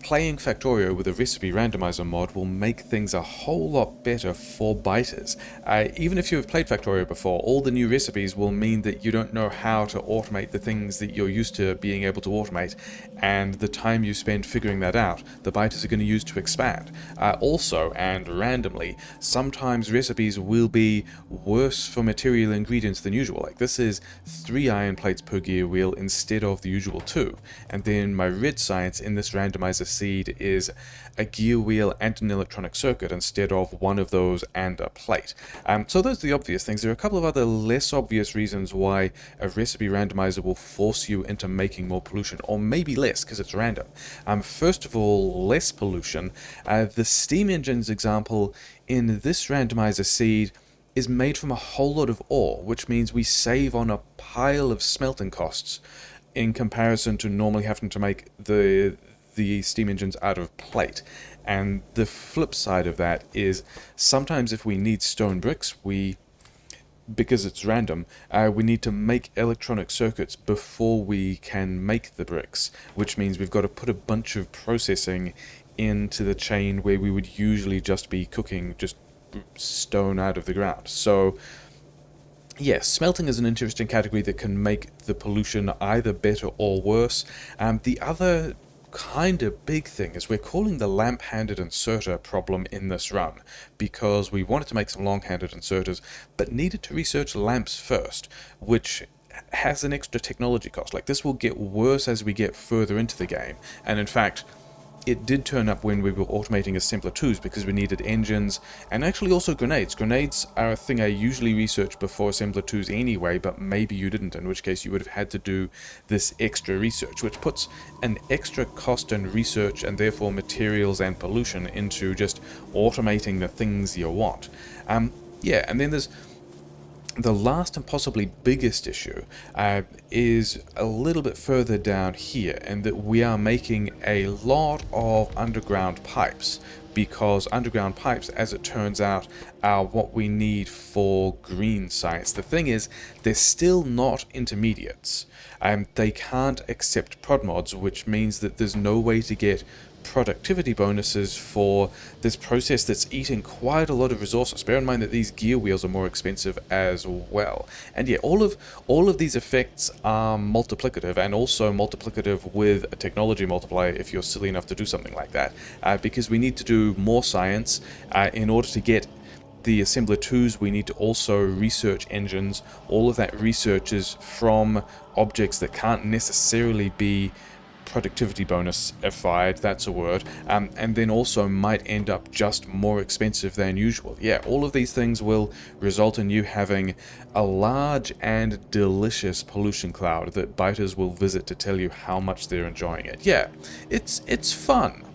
playing Factorio with a recipe randomizer mod will make things a whole lot better for biters. Even if you have played Factorio before, all the new recipes will mean that you don't know how to automate the things that you're used to being able to automate, and the time you spend figuring that out, the biters are going to use to expand. Also, and randomly, sometimes recipes will be worse for material ingredients than usual. Like this is 3 iron plates per gear wheel instead of the usual 2. And then my red science in this randomizer seed is a gear wheel and an electronic circuit instead of one of those and a plate. So those are the obvious things. There are a couple of other less obvious reasons why a recipe randomizer will force you into making more pollution, or maybe less because it's random. First of all, less pollution. The steam engines example in this randomizer seed is made from a whole lot of ore, which means we save on a pile of smelting costs in comparison to normally having to make the steam engines out of plate. And the flip side of that is sometimes if we need stone bricks, because it's random, we need to make electronic circuits before we can make the bricks, which means we've got to put a bunch of processing into the chain where we would usually just be cooking just stone out of the ground. So yes, smelting is an interesting category that can make the pollution either better or worse. The other kind of big thing is we're calling the lamp-handed inserter problem in this run because we wanted to make some long-handed inserters but needed to research lamps first, which has an extra technology cost. Like this will get worse as we get further into the game, and in fact it did turn up when we were automating assembler 2s because we needed engines and actually also grenades. Grenades are a thing I usually research before assembler 2s anyway, but maybe you didn't, in which case you would have had to do this extra research, which puts an extra cost and research and therefore materials and pollution into just automating the things you want. Yeah, and then there's the last and possibly biggest issue is a little bit further down here, and that we are making a lot of underground pipes, because underground pipes, as it turns out, are what we need for green science. The thing is, they're still not intermediates. They can't accept prod mods, which means that there's no way to get productivity bonuses for this process that's eating quite a lot of resources. Bear in mind that these gear wheels are more expensive as well. And yeah, all of these effects are multiplicative, and also multiplicative with a technology multiplier if you're silly enough to do something like that, because we need to do more science in order to get the assembler 2s. We need to also research engines. All of that research is from objects that can't necessarily be productivity bonus-ified, that's a word, and then also might end up just more expensive than usual. Yeah, all of these things will result in you having a large and delicious pollution cloud that biters will visit to tell you how much they're enjoying it. Yeah, it's fun.